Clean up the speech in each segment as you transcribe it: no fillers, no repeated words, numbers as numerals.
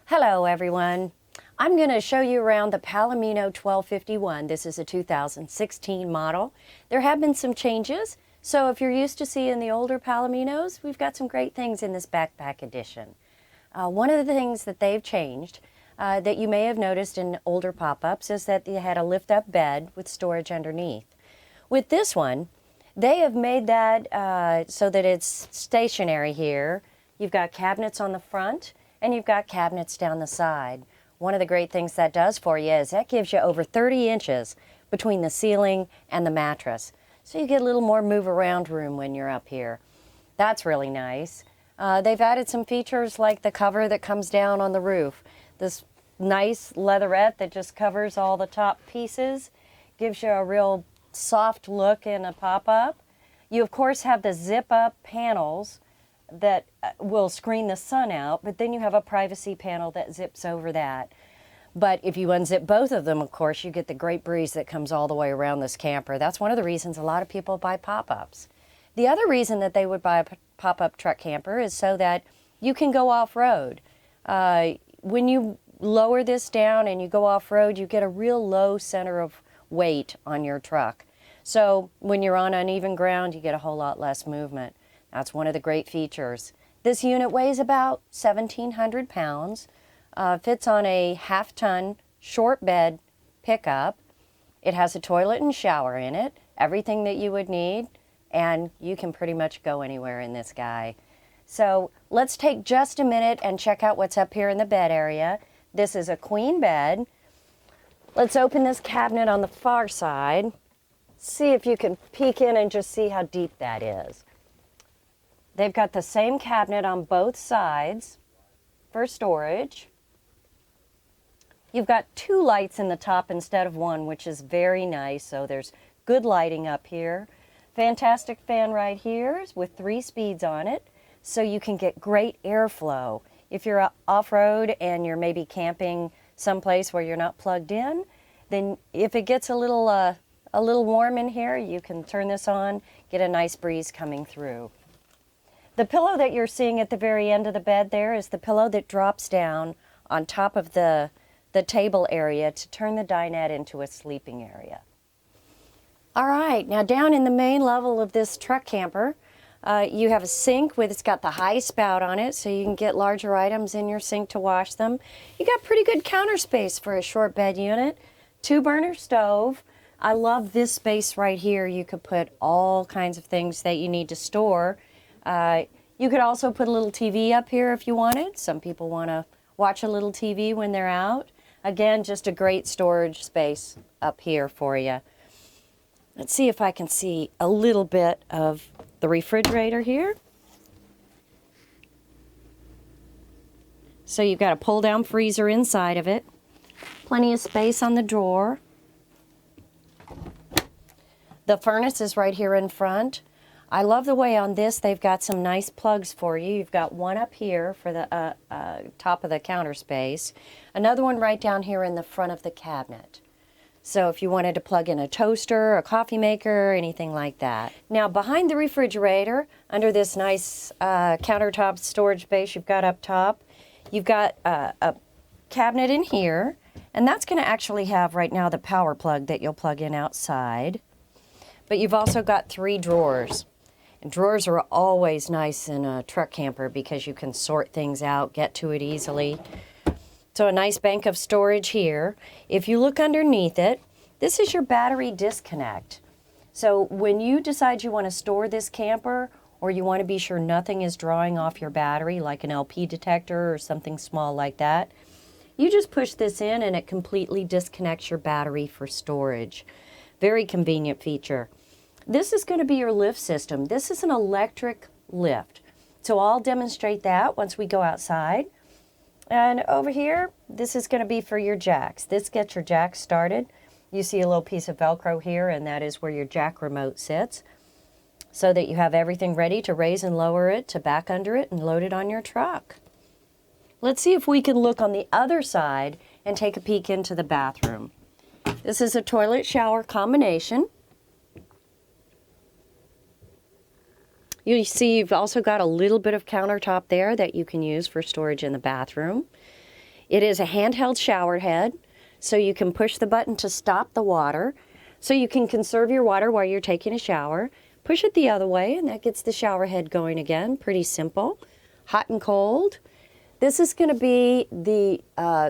Hello everyone. I'm going to show you around the Palomino 1251. This is a 2016 model. There have been some changes, so if you're used to seeing the older Palominos, we've got some great things in this backpack edition. One of the things that they've changed that you may have noticed in older pop-ups is that they had a lift-up bed with storage underneath. With this one, they have made that so that it's stationary here. You've got cabinets on the front, and you've got cabinets down the side. One of the great things that does for you is that gives you over 30 inches between the ceiling and the mattress. So you get a little more move around room when you're up here. That's really nice. They've added some features like the cover that comes down on the roof. This nice leatherette that just covers all the top pieces. Gives you a real soft look in a pop-up. You of course have the zip-up panels that will screen the sun out, but then you have a privacy panel that zips over that. But if you unzip both of them, of course, you get the great breeze that comes all the way around this camper. That's one of the reasons a lot of people buy pop-ups. The other reason that they would buy a pop-up truck camper is so that you can go off-road. When you lower this down and you go off-road, you get a real low center of weight on your truck. So when you're on uneven ground, you get a whole lot less movement. That's one of the great features. This unit weighs about 1,700 pounds, fits on a half-ton short bed pickup. It has a toilet and shower in it, everything that you would need, and you can pretty much go anywhere in this guy. So let's take just a minute and check out what's up here in the bed area. This is a queen bed. Let's open this cabinet on the far side. See if you can peek in and just see how deep that is. They've got the same cabinet on both sides for storage. You've got two lights in the top instead of one, which is very nice. So there's good lighting up here. Fantastic fan right here with 3 speeds on it, so you can get great airflow. If you're off-road and you're maybe camping someplace where you're not plugged in, then if it gets a little warm in here, you can turn this on, get a nice breeze coming through. The pillow that you're seeing at the very end of the bed there is the pillow that drops down on top of the table area to turn the dinette into a sleeping area. All right, now down in the main level of this truck camper, you have a sink it's got the high spout on it, so you can get larger items in your sink to wash them. You got pretty good counter space for a short bed unit. 2-burner stove. I love this space right here. You could put all kinds of things that you need to store. You could also put a little TV up here if you wanted. Some people want to watch a little TV when they're out. Again, just a great storage space up here for you. Let's see if I can see a little bit of the refrigerator here. So you've got a pull-down freezer inside of it. Plenty of space on the drawer. The furnace is right here in front. I love the way on this they've got some nice plugs for you. You've got one up here for the top of the counter space. Another one right down here in the front of the cabinet. So if you wanted to plug in a toaster, a coffee maker, anything like that. Now behind the refrigerator, under this nice countertop storage space you've got up top, you've got a cabinet in here, and that's going to actually have right now the power plug that you'll plug in outside. But you've also got 3 drawers. And drawers are always nice in a truck camper because you can sort things out, get to it easily. So a nice bank of storage here. If you look underneath it, this is your battery disconnect. So when you decide you want to store this camper, or you want to be sure nothing is drawing off your battery, like an LP detector or something small like that, you just push this in and it completely disconnects your battery for storage. Very convenient feature. This is going to be your lift system. This is an electric lift. So I'll demonstrate that once we go outside. And over here, this is going to be for your jacks. This gets your jacks started. You see a little piece of Velcro here, and that is where your jack remote sits, so that you have everything ready to raise and lower it, to back under it, and load it on your truck. Let's see if we can look on the other side and take a peek into the bathroom. This is a toilet shower combination. You see you've also got a little bit of countertop there that you can use for storage in the bathroom. It is a handheld shower head, so you can push the button to stop the water, so you can conserve your water while you're taking a shower. Push it the other way, and that gets the shower head going again. Pretty simple. Hot and cold. This is going to be the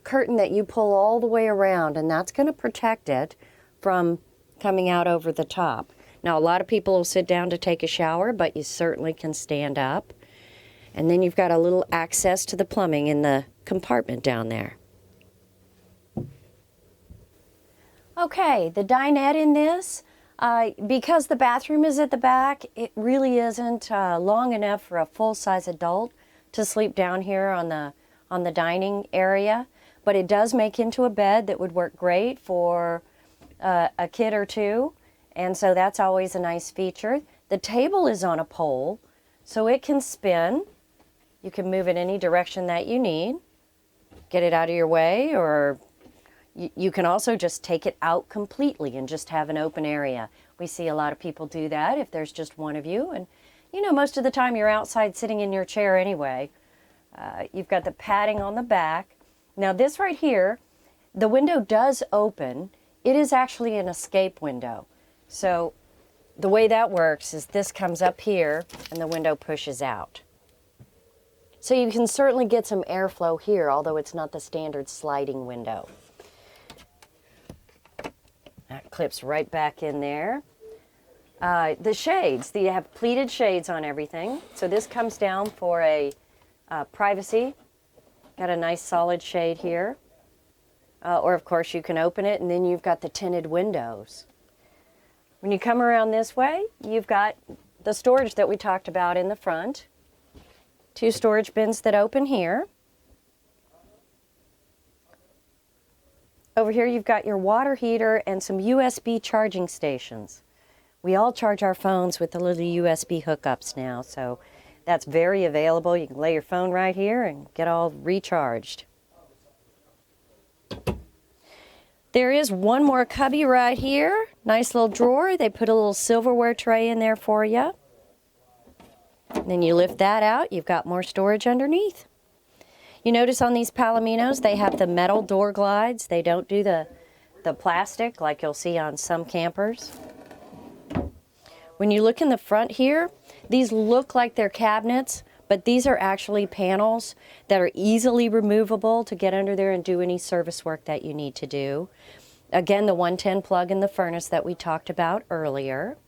curtain that you pull all the way around, and that's going to protect it from coming out over the top. Now, a lot of people will sit down to take a shower, but you certainly can stand up. And then you've got a little access to the plumbing in the compartment down there. Okay, the dinette in this, because the bathroom is at the back, it really isn't long enough for a full-size adult to sleep down here on the dining area, but it does make into a bed that would work great for a kid or two, and so that's always a nice feature. The table is on a pole, so it can spin. You can move it any direction that you need, get it out of your way, or you can also just take it out completely and just have an open area. We see a lot of people do that if there's just one of you, and you know, most of the time you're outside sitting in your chair anyway. You've got the padding on the back. Now this right here, the window does open. It is actually an escape window. So the way that works is this comes up here and the window pushes out. So you can certainly get some airflow here, although it's not the standard sliding window. That clips right back in there. The shades, you have pleated shades on everything. So this comes down for a privacy. Got a nice solid shade here. Or of course you can open it and then you've got the tinted windows. When you come around this way, you've got the storage that we talked about in the front. 2 storage bins that open here. Over here you've got your water heater and some USB charging stations. We all charge our phones with the little USB hookups now, so that's very available. You can lay your phone right here and get all recharged. There is one more cubby right here. Nice little drawer. They put a little silverware tray in there for you. And then you lift that out, you've got more storage underneath. You notice on these Palominos, they have the metal door glides. They don't do the plastic like you'll see on some campers. When you look in the front here, these look like they're cabinets, but these are actually panels that are easily removable to get under there and do any service work that you need to do. Again, the 110 plug in the furnace that we talked about earlier.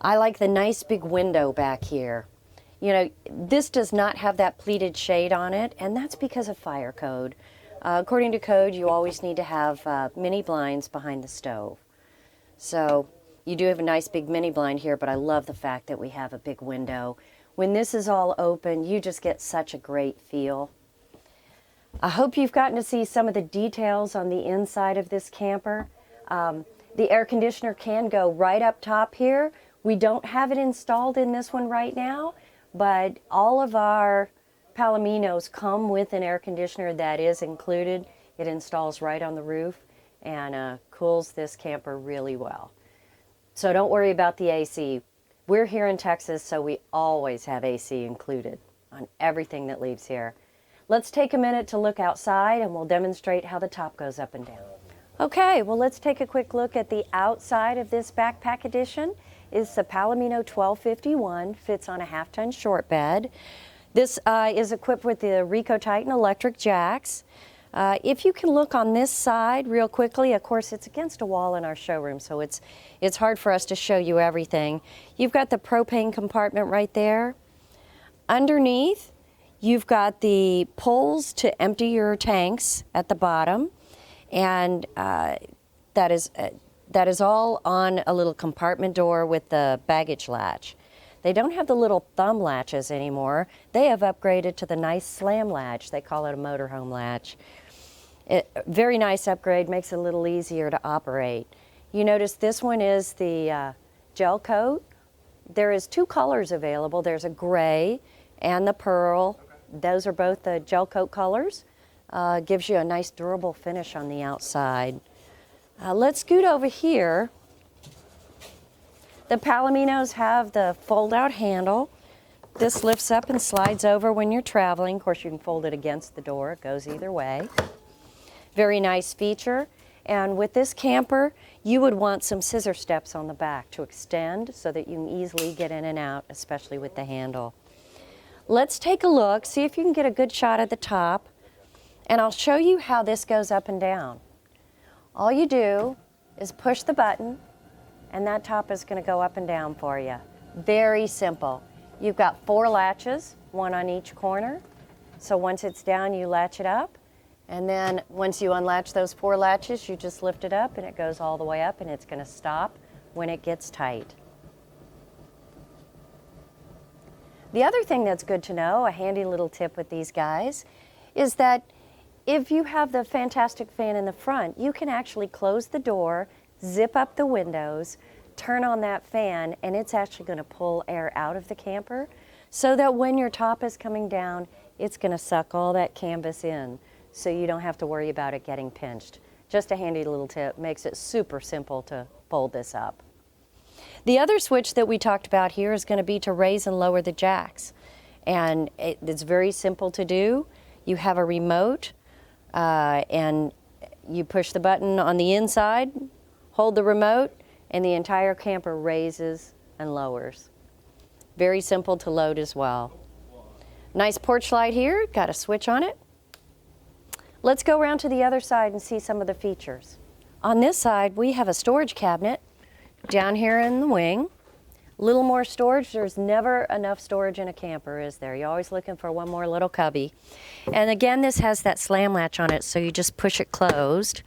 I like the nice big window back here. You know, this does not have that pleated shade on it, and that's because of fire code. According to code, you always need to have mini blinds behind the stove. So you do have a nice big mini blind here, but I love the fact that we have a big window. When this is all open, you just get such a great feel. I hope you've gotten to see some of the details on the inside of this camper. The air conditioner can go right up top here. We don't have it installed in this one right now, but all of our Palominos come with an air conditioner that is included. It installs right on the roof and cools this camper really well. So don't worry about the AC. We're here in Texas, so we always have AC included on everything that leaves here. Let's take a minute to look outside and we'll demonstrate how the top goes up and down. Okay, well let's take a quick look at the outside of this backpack edition. It's the Palomino 1251, fits on a half-ton short bed. This is equipped with the Rico Titan electric jacks. If you can look on this side real quickly, of course it's against a wall in our showroom, so it's hard for us to show you everything. You've got the propane compartment right there. Underneath, you've got the pulls to empty your tanks at the bottom, and that is all on a little compartment door with the baggage latch. They don't have the little thumb latches anymore. They have upgraded to the nice slam latch. They call it a motorhome latch. Very nice upgrade, makes it a little easier to operate. You notice this one is the gel coat. There is 2 colors available. There's a gray and the pearl. Those are both the gel coat colors. Gives you a nice durable finish on the outside. Let's scoot over here. The Palominos have the fold-out handle. This lifts up and slides over when you're traveling. Of course, you can fold it against the door. It goes either way. Very nice feature. And with this camper, you would want some scissor steps on the back to extend so that you can easily get in and out, especially with the handle. Let's take a look, see if you can get a good shot at the top, and I'll show you how this goes up and down. All you do is push the button, and that top is going to go up and down for you. Very simple. You've got 4 latches, 1 on each corner. So once it's down, you latch it up. And then once you unlatch those 4 latches, you just lift it up and it goes all the way up, and it's going to stop when it gets tight. The other thing that's good to know, a handy little tip with these guys, is that if you have the fantastic fan in the front, you can actually close the door, zip up the windows, turn on that fan, and it's actually going to pull air out of the camper so that when your top is coming down, it's going to suck all that canvas in so you don't have to worry about it getting pinched. Just a handy little tip, makes it super simple to fold this up. The other switch that we talked about here is going to be to raise and lower the jacks, and it's very simple to do. You have a remote and you push the button on the inside, hold the remote, and the entire camper raises and lowers. Very simple to load as well. Nice porch light here, got a switch on it. Let's go around to the other side and see some of the features. On this side, we have a storage cabinet down here in the wing. A little more storage. There's never enough storage in a camper, is there? You're always looking for one more little cubby. And again, this has that slam latch on it, so you just push it closed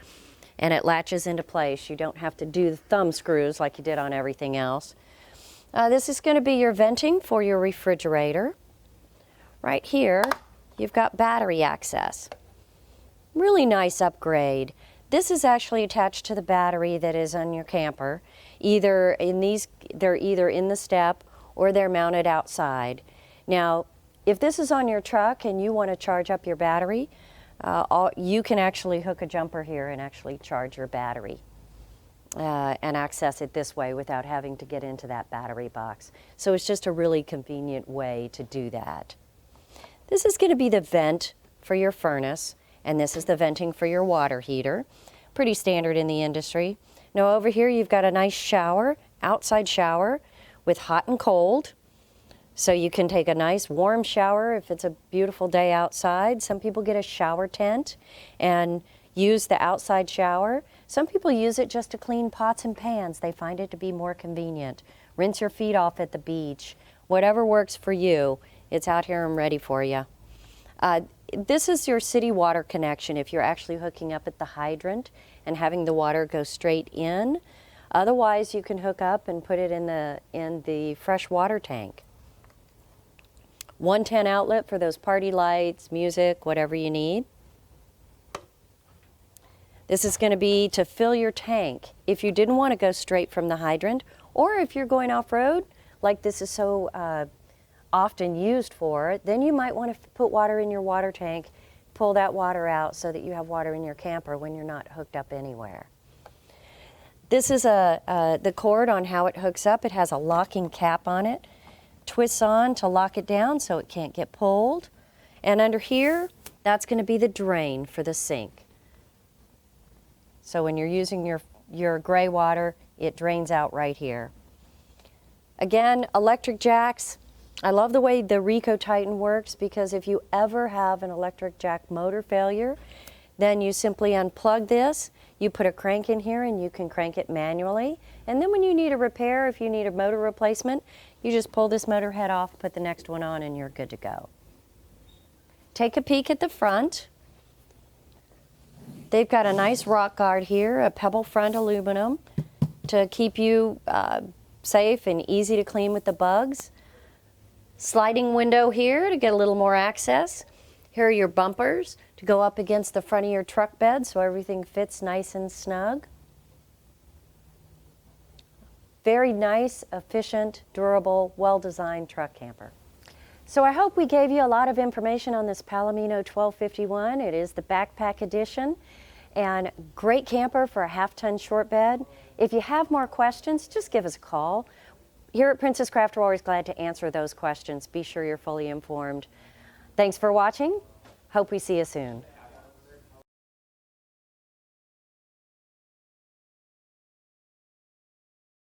and it latches into place. You don't have to do the thumb screws like you did on everything else. This is going to be your venting for your refrigerator. Right here, you've got battery access. Really nice upgrade. This is actually attached to the battery that is on your camper. They're either in the step or they're mounted outside. Now, if this is on your truck and you want to charge up your battery, you can actually hook a jumper here and actually charge your battery and access it this way without having to get into that battery box. So it's just a really convenient way to do that. This is going to be the vent for your furnace, and this is the venting for your water heater. Pretty standard in the industry. Now over here you've got a nice shower, outside shower with hot and cold. So you can take a nice warm shower if it's a beautiful day outside. Some people get a shower tent and use the outside shower. Some people use it just to clean pots and pans. They find it to be more convenient. Rinse your feet off at the beach. Whatever works for you, it's out here and ready for you. This is your city water connection if you're actually hooking up at the hydrant and having the water go straight in. Otherwise, you can hook up and put it in the fresh water tank. 110 outlet for those party lights, music, whatever you need. This is going to be to fill your tank if you didn't want to go straight from the hydrant, or if you're going off-road, like this is so often used for, then you might want to put water in your water tank, pull that water out so that you have water in your camper when you're not hooked up anywhere. This is the cord on how it hooks up. It has a locking cap on it. Twists on to lock it down so it can't get pulled. And under here, that's going to be the drain for the sink. So when you're using your gray water, it drains out right here. Again, electric jacks. I love the way the Rico Titan works, because if you ever have an electric jack motor failure, then you simply unplug this, you put a crank in here and you can crank it manually. And then when you need a repair, if you need a motor replacement, you just pull this motor head off, put the next one on, and you're good to go. Take a peek at the front. They've got a nice rock guard here, a pebble front aluminum to keep you safe and easy to clean with the bugs. Sliding window here to get a little more access. Here are your bumpers to go up against the front of your truck bed so everything fits nice and snug. Very nice, efficient, durable, well-designed truck camper. So I hope we gave you a lot of information on this Palomino 1251. It is the backpack edition, and great camper for a half-ton short bed. If you have more questions, just give us a call. here at Princess Craft, we're always glad to answer those questions. Be sure you're fully informed. Thanks for watching. Hope we see you soon.